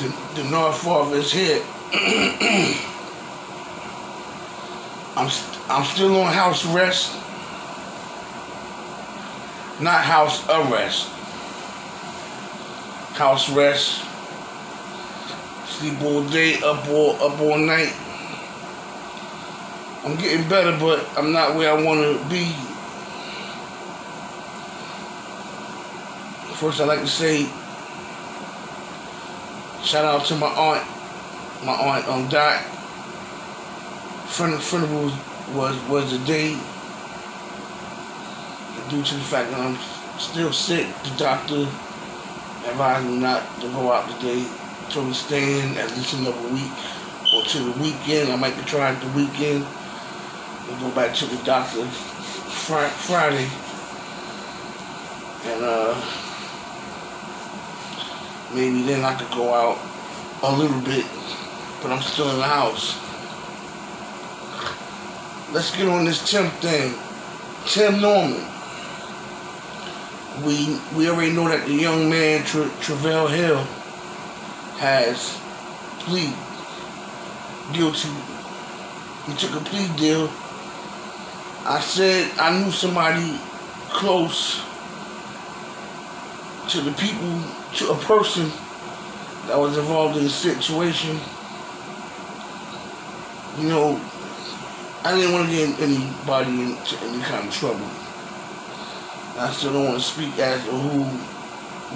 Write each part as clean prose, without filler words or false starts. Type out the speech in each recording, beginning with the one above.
The North Father is here. I'm still on house arrest, not house arrest. House arrest. Sleep all day, up all night. I'm getting better, but I'm not where I want to be. First, I'd like to say shout out to my aunt. My aunt Dot. Funeral was the day. Due to the fact that I'm still sick, the doctor advised me not to go out today. Told me stay in at least another week or to the weekend. I might try it the weekend. We'll go back to the doctor Friday. And maybe then I could go out a little bit, but I'm still in the house. Let's get on this Tim thing. Tim Norman. We already know that the young man, Travell Hill, has pleaded guilty. He took a plea deal. I said I knew somebody close to the people, to a person that was involved in the situation. You know, I didn't want to get anybody into any kind of trouble. I still don't want to speak as to who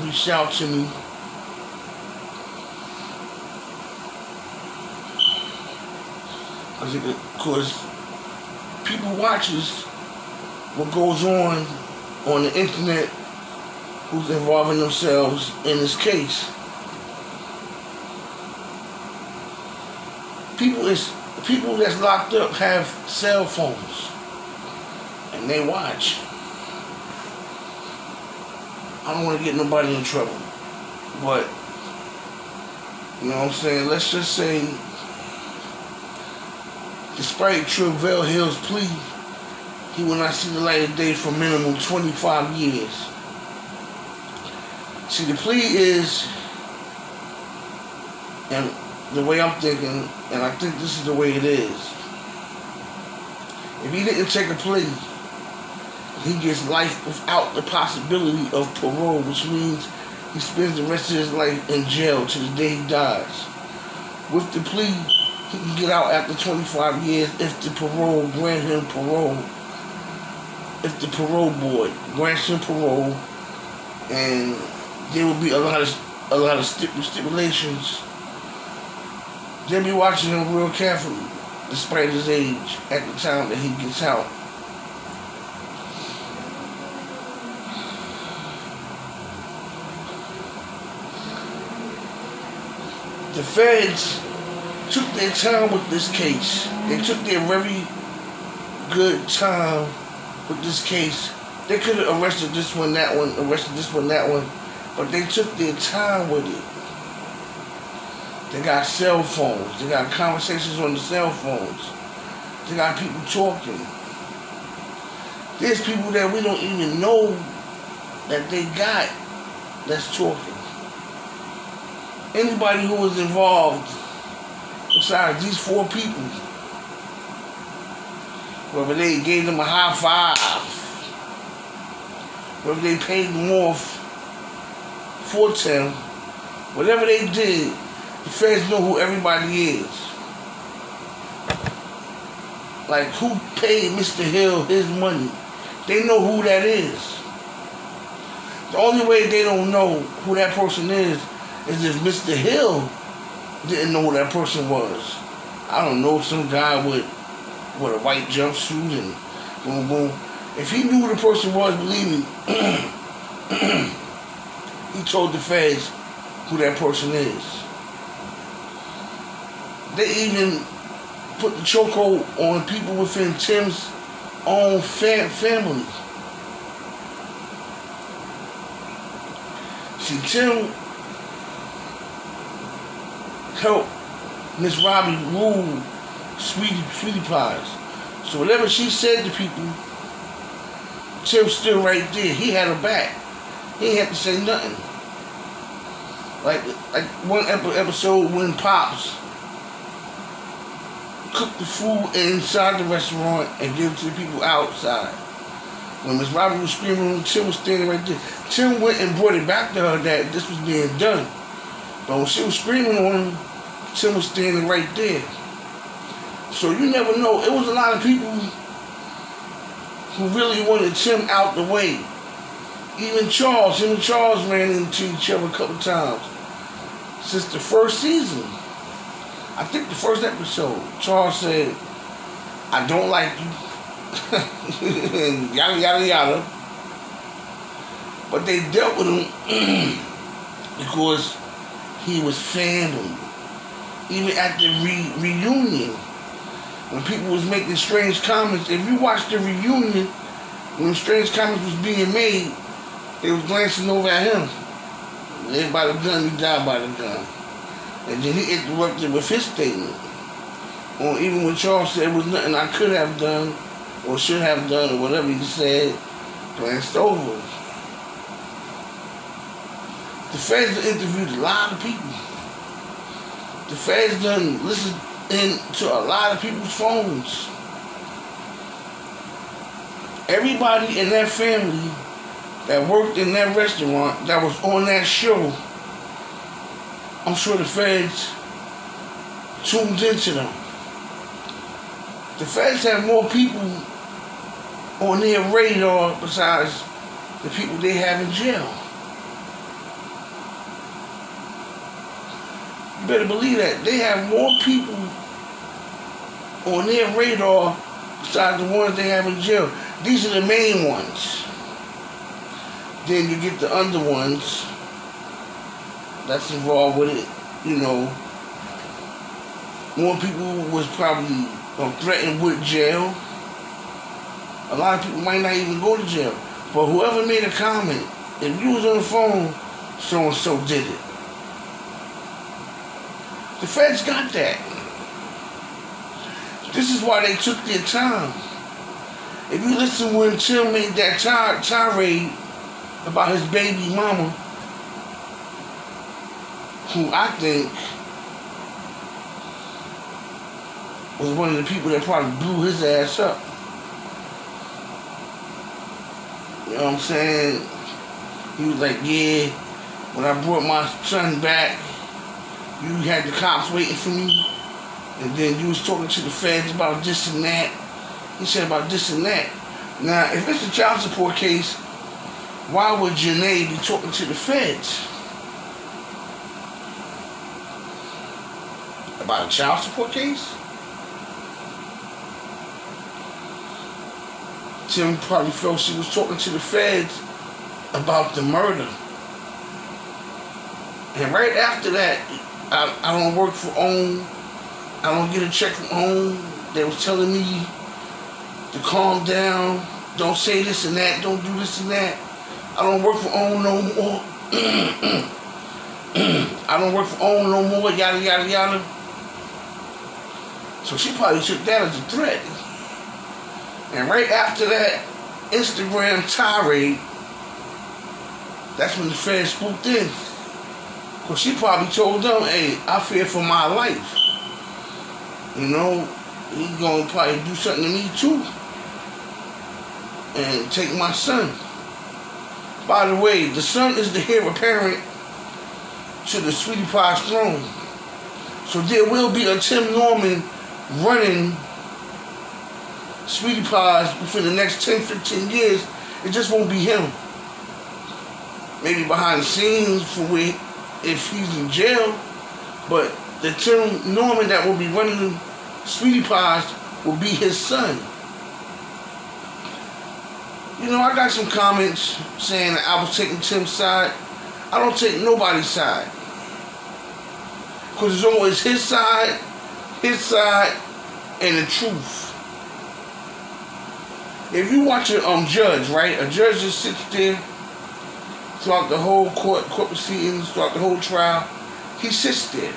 reached out to me. Because people watches what goes on the internet, who's involving themselves in this case. People that's locked up have cell phones and they watch. I don't want to get nobody in trouble, but you know what I'm saying? Let's just say, despite Travell Hill's plea, he will not see the light of day for minimum 25 years. See, the plea is, and the way I'm thinking, and I think this is the way it is, if he didn't take a plea, he gets life without the possibility of parole, which means he spends the rest of his life in jail till the day he dies. With the plea, he can get out after 25 years if the parole grant him parole. If the parole board grants him parole, and there will be a lot of stipulations. They'll be watching him real carefully, despite his age, at the time that he gets out. The feds took their time with this case. They took their very good time with this case. They could have arrested this one, that one, but they took their time with it. They got cell phones. They got conversations on the cell phones. They got people talking. There's people that we don't even know that they got that's talking. Anybody who was involved, besides these 4 people, whether they gave them a high five, whether they paid them off for them, whatever they did, the feds know who everybody is. Like, who paid Mr. Hill his money? They know who that is. The only way they don't know who that person is if Mr. Hill didn't know who that person was. I don't know, some guy with a white jumpsuit and boom, boom. If he knew who the person was, believe me, he told the feds who that person is. They even put the chokehold on people within Tim's own family. See, Tim helped Miss Robbie rule Sweetie Pies. So whatever she said to people, Tim's still right there. He had her back. He ain't have to say nothing. Like one episode when Pops cooked the food inside the restaurant and gave it to the people outside. When Miss Robert was screaming, Tim was standing right there. Tim went and brought it back to her that this was being done. But when she was screaming on him, Tim was standing right there. So you never know. It was a lot of people who really wanted Tim out the way. Even Charles, him and Charles ran into each other a couple times. Since the first season, I think the first episode, Charles said, "I don't like you," yada yada yada. But they dealt with him because he was family. Even at the reunion, when people was making strange comments, if you watch the reunion, when strange comments was being made, they was glancing over at him. Live by the gun, he died by the gun. And then he interrupted with his statement. Or even when Charles said it was nothing I could have done, or should have done, or whatever he said, glanced over. The feds interviewed a lot of people. The feds done listened into a lot of people's phones. Everybody in that family that worked in that restaurant, that was on that show, I'm sure the feds tuned into them. The feds have more people on their radar besides the people they have in jail. You better believe that. They have more people on their radar besides the ones they have in jail. These are the main ones. Then you get the under ones that's involved with it. You know, more people was probably threatened with jail. A lot of people might not even go to jail. But whoever made a comment, if you was on the phone, so-and-so did it. The feds got that. This is why they took their time. If you listen when Tim made that tirade about his baby mama, who I think was one of the people that probably blew his ass up. You know what I'm saying? He was like, yeah, when I brought my son back, you had the cops waiting for me, and then you was talking to the feds about this and that. He said about this and that. Now, if it's a child support case, why would Janae be talking to the feds about a child support case? Tim probably felt she was talking to the feds about the murder. And right after that, I don't work for OWN. I don't get a check from OWN. They was telling me to calm down. Don't say this and that. Don't do this and that. I don't work for OWN no more. I don't work for OWN no more. Yada, yada, yada. So she probably took that as a threat. And right after that Instagram tirade, that's when the feds swooped in. Because she probably told them, hey, I fear for my life. You know, he's going to probably do something to me too. And take my son. By the way, the son is the heir apparent to the Sweetie Pie's throne. So there will be a Tim Norman running Sweetie Pies within the next 10, 15 years. It just won't be him. Maybe behind the scenes for where, if he's in jail, but the Tim Norman that will be running Sweetie Pies will be his son. You know, I got some comments saying that I was taking Tim's side. I don't take nobody's side. Because it's always his side, and the truth. If you watch a judge, right? A judge just sits there throughout the whole court proceedings, throughout the whole trial. He sits there.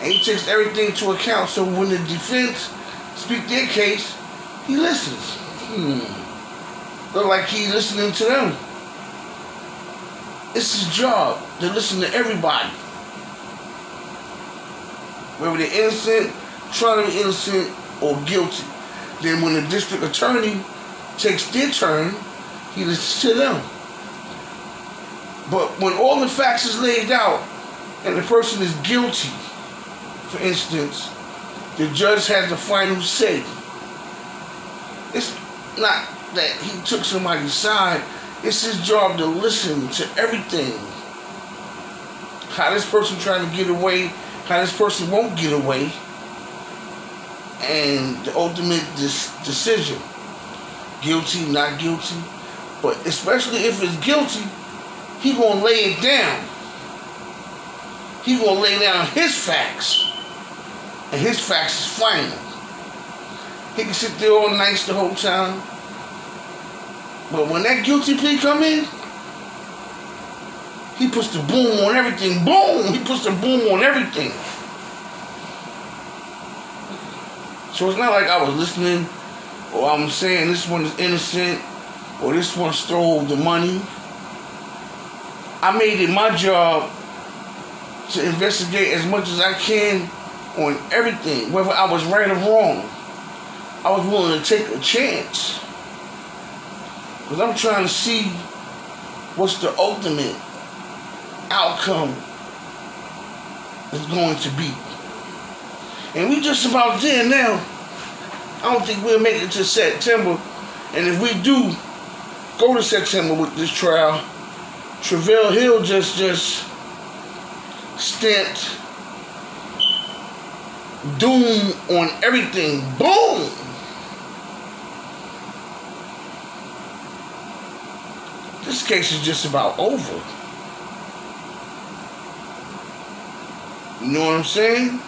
And he takes everything into account. So when the defense speak their case, he listens. Look like he's listening to them. it's his job to listen to everybody. Whether they're innocent, trying to be innocent, or guilty. Then when the district attorney takes their turn, he listens to them. But when all the facts is laid out and the person is guilty, for instance, the judge has the final say. It's not that he took somebody's side. It's his job to listen to everything. How this person trying to get away, how this person won't get away, and the ultimate decision. Guilty, not guilty. But especially if it's guilty, he gonna lay it down. He gonna lay down his facts. And his facts is final. He can sit there all nice the whole time. But when that guilty plea come in, he puts the boom on everything. Boom! He puts the boom on everything. So it's not like I was listening, or I'm saying this one is innocent, or this one stole the money. I made it my job to investigate as much as I can on everything, whether I was right or wrong. I was willing to take a chance. Because I'm trying to see what's the ultimate outcome is going to be. And we just about there now. I don't think we'll make it to September. And if we do go to September with this trial, Travell Hill just stamped doom on everything. Boom! This case is just about over. You know what I'm saying?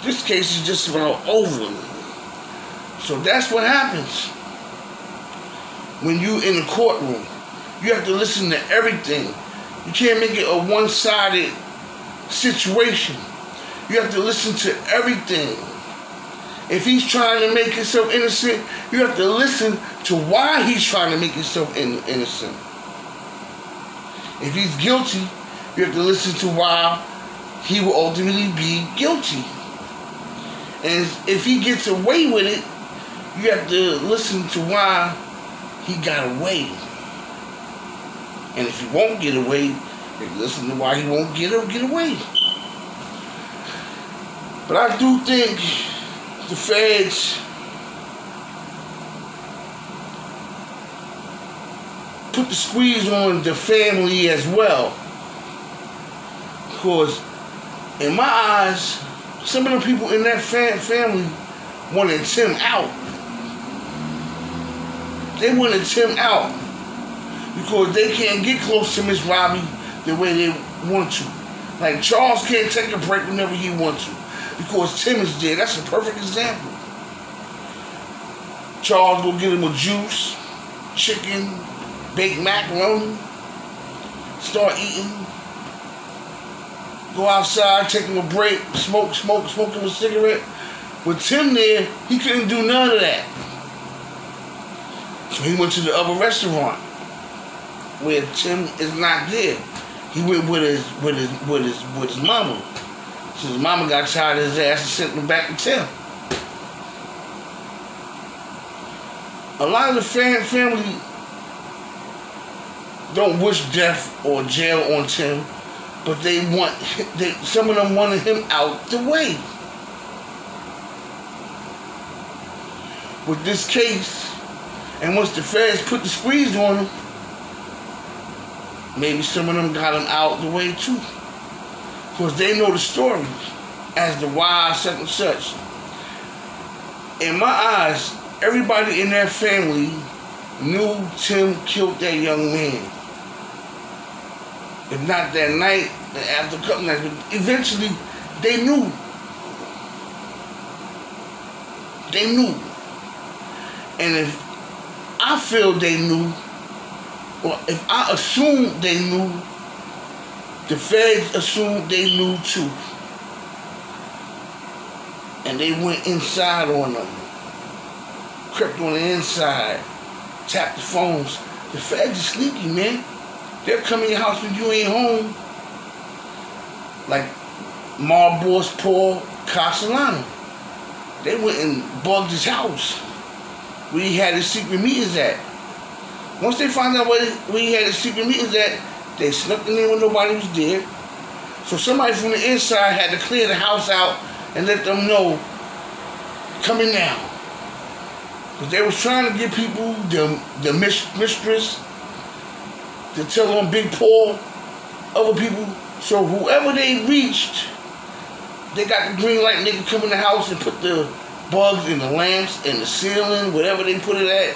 This case is just about over. So that's what happens when you in the courtroom. You have to listen to everything. You can't make it a one-sided situation. You have to listen to everything. If he's trying to make himself innocent, you have to listen to why he's trying to make himself innocent. If he's guilty, you have to listen to why he will ultimately be guilty. And if he gets away with it, you have to listen to why he got away. And if he won't get away, you have to listen to why he won't get away. But I do think the feds put the squeeze on the family as well. Because in my eyes, some of the people in that family wanted Tim out. They wanted Tim out because they can't get close to Miss Robbie the way they want to. Like Charles can't take a break whenever he wants to because Tim is there. That's a perfect example. Charles will get him a juice, chicken, baked macaroni, start eating. Go outside, take him a break, smoke him a cigarette. With Tim there, he couldn't do none of that. So he went to the other restaurant where Tim is not there. He went with his mama. So his mama got tired of his ass and sent him back to Tim. A lot of the family don't wish death or jail on Tim. But some of them wanted him out the way. With this case, and once the feds put the squeeze on him, maybe some of them got him out the way too. Because they know the stories as to why such and such. In my eyes, everybody in that family knew Tim killed that young man. If not that night, after a couple nights, but eventually they knew. They knew. And if I feel they knew, or if I assume they knew, the feds assumed they knew too. And they went inside on them. Crept on the inside. Tapped the phones. The feds are sneaky, man. They'll come in your house when you ain't home. Like Marbo's Paul Castellano. They went and bugged his house where he had his secret meetings at. Once they found out where he had his secret meetings at, they snuck in there when nobody was there. So somebody from the inside had to clear the house out and let them know, come in now. Because they was trying to give people the mistress to tell on Big Paul, other people. So whoever they reached, they got the green light and they could come in the house and put the bugs in the lamps and the ceiling, whatever they put it at.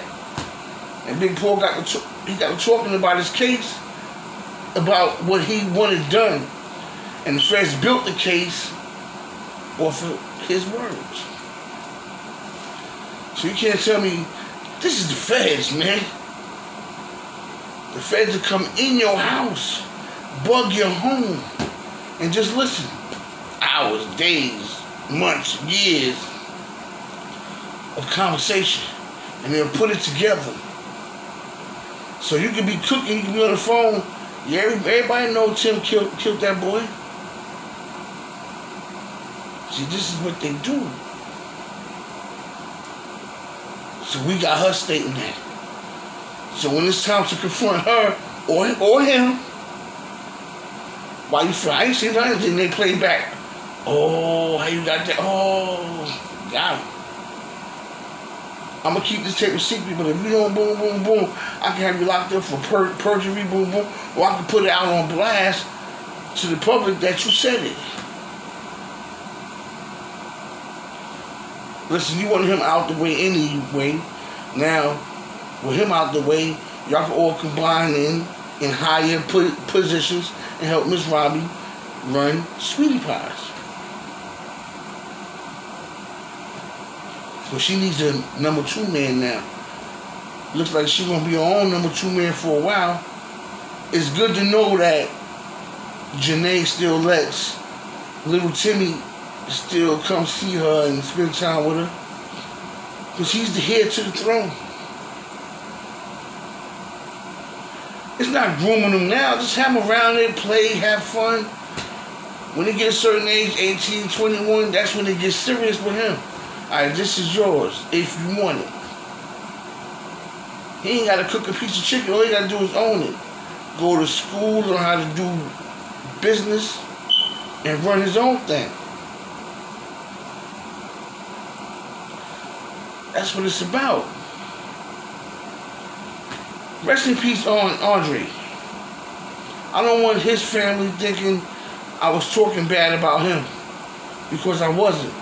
And Big Paul got to talking about his case, about what he wanted done. And the feds built the case off of his words. So you can't tell me, this is the feds, man. The feds will come in your house, bug your home, and just listen. Hours, days, months, years of conversation. And they'll put it together. So you can be cooking, you can be on the phone. Yeah, everybody know Tim killed that boy. See, this is what they do. So we got her stating that. So when it's time to confront her or him, why you feel? I ain't seen nothing. Then they play back. Oh, how you got that? Oh, got him. I'm gonna keep this tape a secret, but if you don't, boom, boom, boom, I can have you locked up for perjury, boom, boom, or I can put it out on blast to the public that you said it. Listen, you want him out the way anyway. Now, with him out the way, y'all can all combine in higher positions and help Miss Robbie run Sweetie Pies. So she needs a number 2 man now. Looks like she's gonna be her own number 2 man for a while. It's good to know that Janae still lets little Timmy still come see her and spend time with her. Because he's the heir to the throne. It's not grooming him now. Just have him around there, play, have fun. When they get a certain age, 18, 21, that's when they get serious with him. Alright, this is yours, if you want it. He ain't got to cook a piece of chicken. All he got to do is own it. Go to school, learn how to do business, and run his own thing. That's what it's about. Rest in peace on Andre. I don't want his family thinking I was talking bad about him, because I wasn't.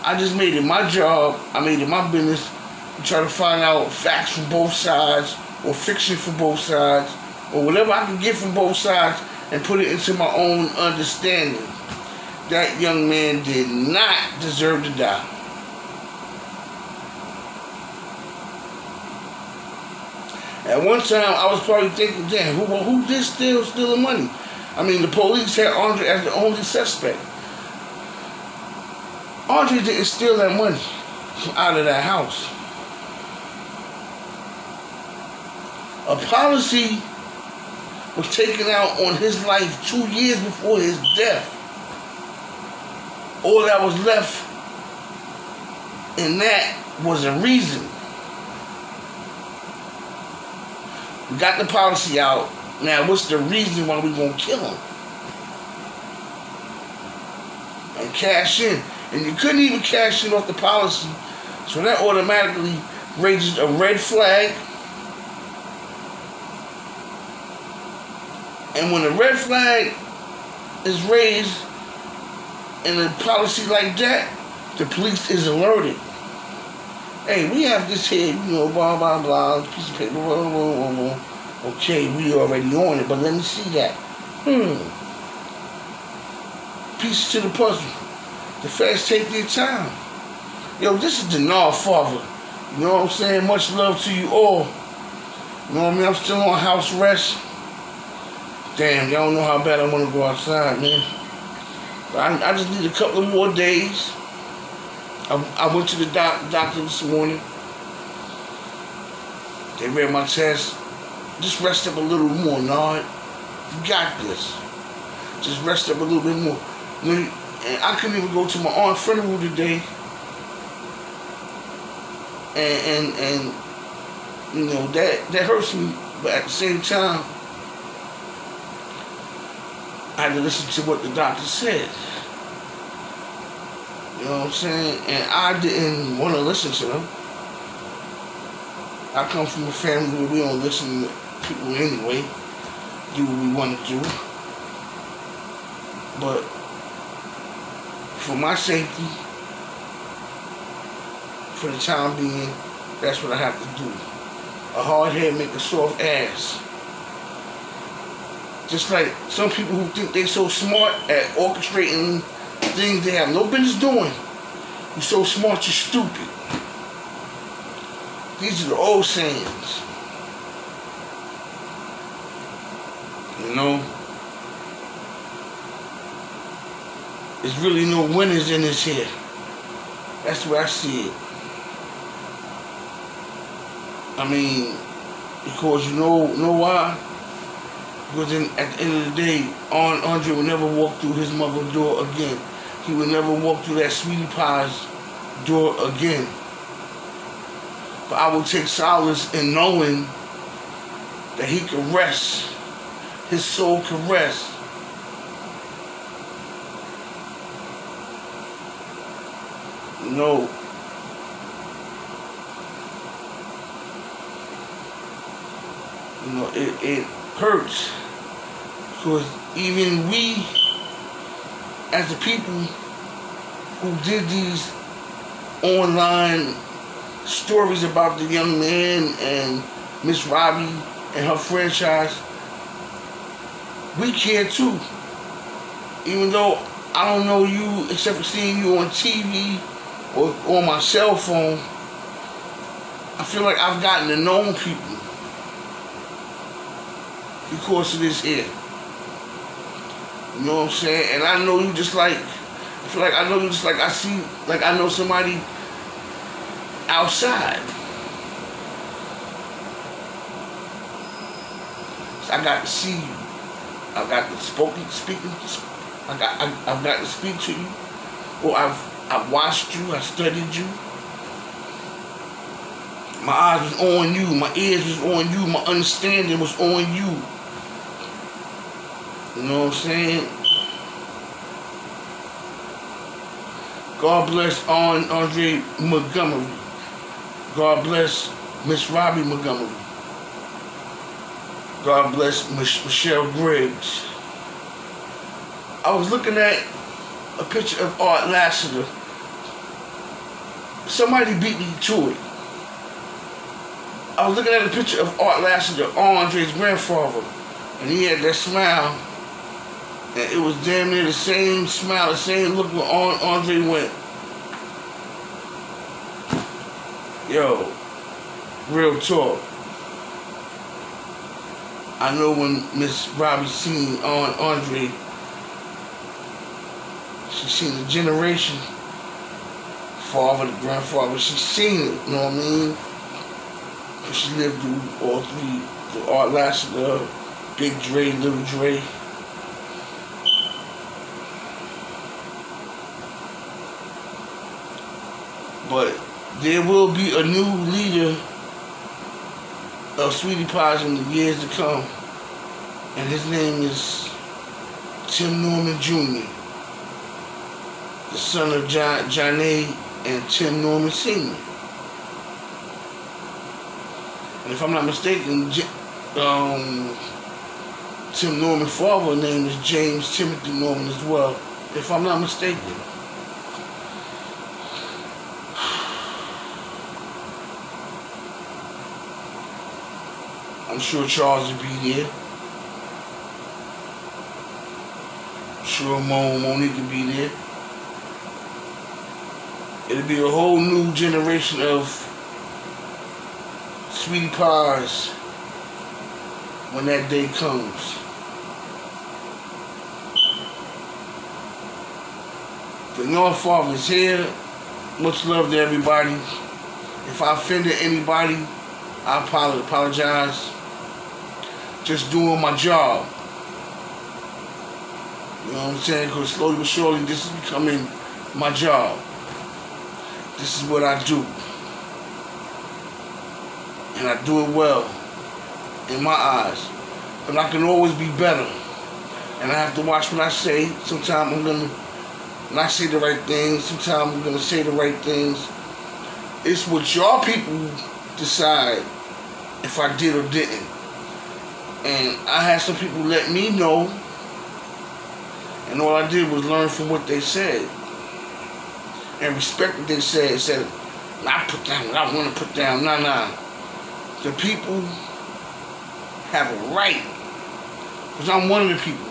I just made it my job, I made it my business to try to find out facts from both sides, or fiction from both sides, or whatever I can get from both sides and put it into my own understanding. That young man did not deserve to die. At one time, I was probably thinking, damn, who did steal the money? I mean, the police had Andre as the only suspect. Andre didn't steal that money from out of that house. A policy was taken out on his life 2 years before his death. All that was left in that was a reason. We got the policy out. Now, what's the reason why we gonna kill him? And cash in. And you couldn't even cash in off the policy. So that automatically raises a red flag. And when a red flag is raised in a policy like that, the police is alerted. Hey, we have this here, you know, blah, blah, blah, piece of paper, blah, blah, blah, blah. Okay, we already on it, but let me see that. Pieces to the puzzle. The feds take their time. Yo, this is the Denard father. You know what I'm saying? Much love to you all. You know what I mean? I'm still on house arrest. Damn, y'all don't know how bad I want to go outside, man. But I just need a couple of more days. I went to the doctor this morning. They read my test. Just rest up a little more, Nard. You got this. Just rest up a little bit more. And I couldn't even go to my aunt's funeral today. And you know, that hurts me. But at the same time, I had to listen to what the doctor said. You know what I'm saying? And I didn't want to listen to them. I come from a family where we don't listen to people anyway. Do what we want to do. But for my safety, for the time being, that's what I have to do. A hard head make a soft ass. Just like some people who think they so smart at orchestrating things they have no business doing. You're so smart, you're stupid. These are the old sayings. You know? There's really no winners in this here. That's the way I see it. I mean, because you know why? Because at the end of the day, Andre would never walk through his mother's door again. He would never walk through that Sweetie Pie's door again. But I will take solace in knowing that he can rest. His soul can rest. You know, it hurts. Because even we, as the people who did these online stories about the young man and Miss Robbie and her franchise, we care too. Even though I don't know you except for seeing you on TV or on my cell phone, I feel like I've gotten to know people because of this here. You know what I'm saying? And I know you just like, I feel like I know you just like I see, like I know somebody outside. So I got to see you. I've got to I've got to speak to you. Or I've watched you, I studied you. My eyes was on you, my ears was on you, my understanding was on you. You know what I'm saying? God bless Andre Montgomery. God bless Miss Robbie Montgomery. God bless Michelle Griggs. I was looking at a picture of Art Lassiter. Somebody beat me to it. I was looking at a picture of Art Lassiter, Andre's grandfather, and he had that smile. And it was damn near the same smile, the same look when Andre went. Yo, real talk. I know when Miss Robbie seen Andre, she seen the generation, father, the grandfather, she seen it, you know what I mean? She lived through all three, the Art Lassiter, Big Dre, Little Dre. But there will be a new leader of Sweetie Pies in the years to come. And his name is Tim Norman Jr., the son of Johnny and Tim Norman Sr. And if I'm not mistaken, Tim Norman's father's name is James Timothy Norman as well, if I'm not mistaken. I'm sure Charles will be there. I'm sure Monique will be there. It'll be a whole new generation of Sweetie Pies when that day comes. The North Father is here. Much love to everybody. If I offended anybody, I apologize. Just doing my job. You know what I'm saying? Because slowly but surely, this is becoming my job. This is what I do. And I do it well, in my eyes. But I can always be better. And I have to watch what I say. Sometimes I'm going to not say the right things. Sometimes I'm going to say the right things. It's what y'all people decide if I did or didn't. And I had some people let me know. And all I did was learn from what they said. And respect what they said. Instead of, I put down what I want to put down. Nah. The people have a right. Because I'm one of the people.